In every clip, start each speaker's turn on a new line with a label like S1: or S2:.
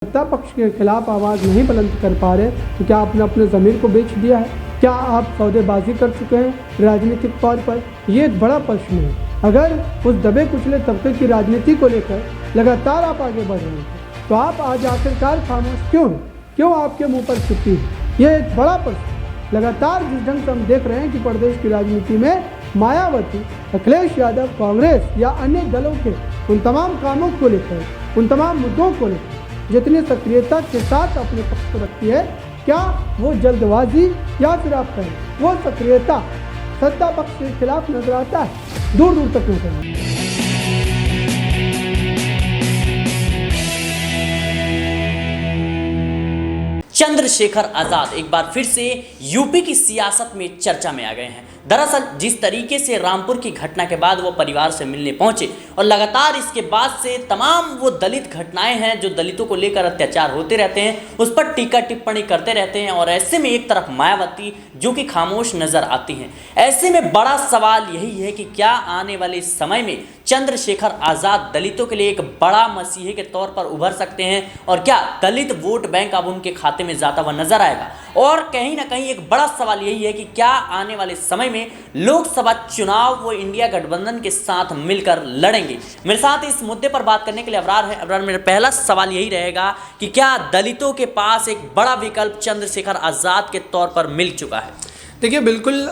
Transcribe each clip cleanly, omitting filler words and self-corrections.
S1: सत्ता पक्ष के खिलाफ आवाज़ नहीं बुलंद कर पा रहे तो क्या आपने अपने ज़मीर को बेच दिया है? क्या आप सौदेबाजी कर चुके हैं राजनीतिक तौर पर? ये एक बड़ा प्रश्न है। अगर उस दबे कुचले तबके की राजनीति को लेकर लगातार आप आगे बढ़ रहे हैं तो आप आज आखिरकार खामोश क्यों हैं? क्यों आपके मुंह पर चुप्पी है? ये एक बड़ा प्रश्न। लगातार जिस ढंग से हम देख रहे हैं कि प्रदेश की राजनीति में मायावती, अखिलेश यादव, कांग्रेस या अन्य दलों के उन तमाम कामों को लेकर, उन तमाम मुद्दों को लेकर जितनी सक्रियता के साथ अपने पक्ष को रखती है, क्या वो जल्दबाजी या फिर आप कहें वो सक्रियता सत्ता पक्ष के खिलाफ नजर आता है? दूर दूर तक नजर आता है।
S2: चंद्रशेखर आजाद एक बार फिर से यूपी की सियासत में चर्चा में आ गए हैं। दरअसल जिस तरीके से रामपुर की घटना के बाद वो परिवार से मिलने पहुंचे और लगातार इसके बाद से तमाम वो दलित घटनाएं हैं जो दलितों को लेकर अत्याचार होते रहते हैं, उस पर टीका टिप्पणी करते रहते हैं। और ऐसे में एक तरफ मायावती जो कि खामोश नजर आती हैं। ऐसे में बड़ा सवाल यही है कि क्या आने वाले समय में चंद्रशेखर आजाद दलितों के लिए एक बड़ा मसीहे के तौर पर उभर सकते हैं और क्या दलित वोट बैंक अब उनके खाते में जाता हुआ नजर आएगा? और कहीं ना कहीं एक बड़ा सवाल यही है कि क्या आने वाले समय में लोकसभा चुनाव वो इंडिया गठबंधन के साथ मिलकर लड़ेंगे? मेरे साथ इस मुद्दे पर बात करने के लिए अबरार है। अबरार, मेरा पहला सवाल यही रहेगा कि क्या दलितों के पास एक बड़ा विकल्प चंद्रशेखर आजाद के तौर पर मिल चुका है?
S1: देखिए, बिल्कुल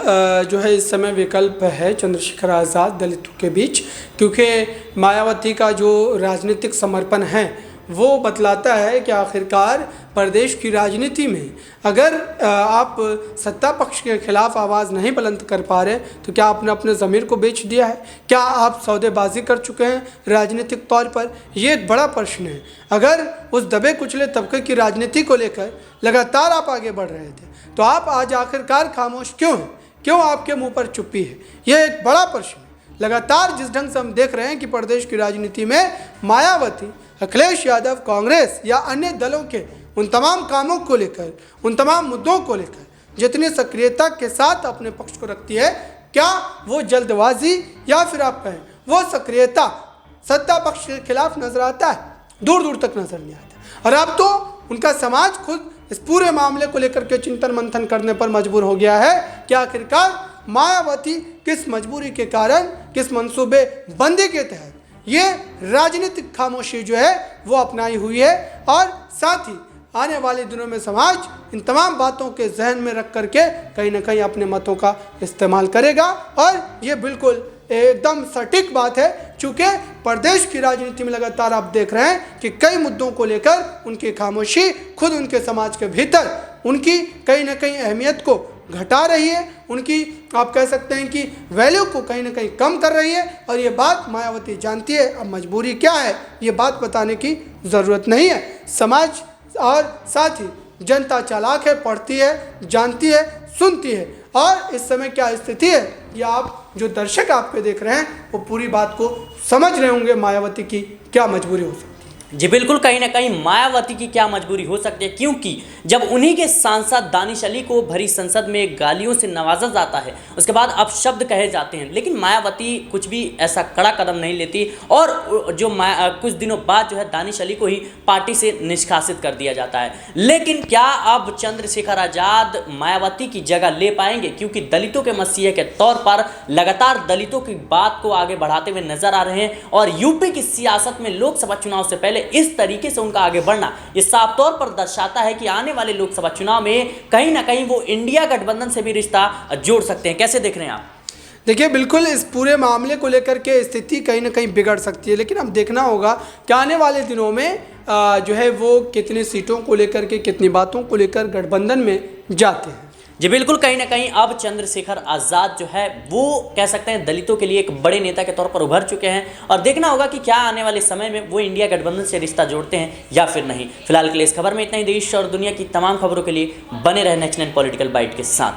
S1: जो है इस समय विकल्प है चंद्रशेखर आज़ाद दलितों के बीच, क्योंकि मायावती का जो राजनीतिक समर्पण है वो बतलाता है कि आखिरकार प्रदेश की राजनीति में अगर आप सत्ता पक्ष के खिलाफ आवाज़ नहीं बुलंद कर पा रहे तो क्या आपने अपने ज़मीर को बेच दिया है? क्या आप सौदेबाजी कर चुके हैं राजनीतिक तौर पर? ये एक बड़ा प्रश्न है। अगर उस दबे कुचले तबके की राजनीति को लेकर लगातार आप आगे बढ़ रहे थे तो आप आज आखिरकार खामोश क्यों हैं? क्यों आपके मुँह पर चुप्पी है? ये एक बड़ा प्रश्न है। लगातार जिस ढंग से हम देख रहे हैं कि प्रदेश की राजनीति में मायावती, अखिलेश यादव, कांग्रेस या अन्य दलों के उन तमाम कामों को लेकर, उन तमाम मुद्दों को लेकर जितनी सक्रियता के साथ अपने पक्ष को रखती है, क्या वो जल्दबाजी या फिर आप कहें वो सक्रियता सत्ता पक्ष के खिलाफ नजर आता है? दूर दूर तक नजर नहीं आता। और अब तो उनका समाज खुद इस पूरे मामले को लेकर के चिंतन मंथन करने पर मजबूर हो गया है कि आखिरकार मायावती किस मजबूरी के कारण, किस मंसूबे बंदी के तहत ये राजनीतिक खामोशी जो है वो अपनाई हुई है। और साथ ही आने वाले दिनों में समाज इन तमाम बातों के जहन में रख करके कहीं ना कहीं अपने मतों का इस्तेमाल करेगा। और ये बिल्कुल एकदम सटीक बात है, चूँकि प्रदेश की राजनीति में लगातार आप देख रहे हैं कि कई मुद्दों को लेकर उनकी खामोशी खुद उनके समाज के भीतर उनकी कहीं ना कहीं अहमियत को घटा रही है, उनकी आप कह सकते हैं कि वैल्यू को कहीं ना कहीं कम कर रही है। और ये बात मायावती जानती है। अब मजबूरी क्या है ये बात बताने की ज़रूरत नहीं है। समाज और साथ ही जनता चालाक है, पढ़ती है, जानती है, सुनती है। और इस समय क्या स्थिति है ये आप जो दर्शक आपके देख रहे हैं वो पूरी बात को समझ रहे होंगे मायावती की क्या मजबूरी हो सकती है।
S2: जी बिल्कुल, कहीं ना कहीं मायावती की क्या मजबूरी हो सकती है, क्योंकि जब उन्हीं के सांसद दानिश अली को भरी संसद में गालियों से नवाजा जाता है, उसके बाद अपशब्द कहे जाते हैं, लेकिन मायावती कुछ भी ऐसा कड़ा कदम नहीं लेती। और जो कुछ दिनों बाद जो है दानिश अली को ही पार्टी से निष्कासित कर दिया जाता है। लेकिन क्या अब चंद्रशेखर आजाद मायावती की जगह ले पाएंगे? क्योंकि दलितों के मसीहे के तौर पर लगातार दलितों की बात को आगे बढ़ाते हुए नजर आ रहे हैं। और यूपी की सियासत में लोकसभा चुनाव से पहले इस तरीके से उनका आगे बढ़ना ये साफ तौर पर दर्शाता है कि आने वाले लोकसभा चुनाव में कहीं ना कहीं वो इंडिया गठबंधन से भी रिश्ता जोड़ सकते हैं। कैसे देख रहे हैं आप?
S1: देखिए, बिल्कुल इस पूरे मामले को लेकर के स्थिति कहीं ना कहीं बिगड़ सकती है, लेकिन अब देखना होगा कि आने वाले दिनों में जो है वो कितनी सीटों को लेकर के, कितनी बातों को लेकर गठबंधन में जाते हैं।
S2: जी बिल्कुल, कहीं ना कहीं अब चंद्रशेखर आजाद जो है वो कह सकते हैं दलितों के लिए एक बड़े नेता के तौर पर उभर चुके हैं। और देखना होगा कि क्या आने वाले समय में वो इंडिया गठबंधन से रिश्ता जोड़ते हैं या फिर नहीं। फिलहाल के लिए इस खबर में इतना ही। देश और दुनिया की तमाम खबरों के लिए बने रहे नेक्स्ट 9 पॉलिटिकल बाइट के साथ।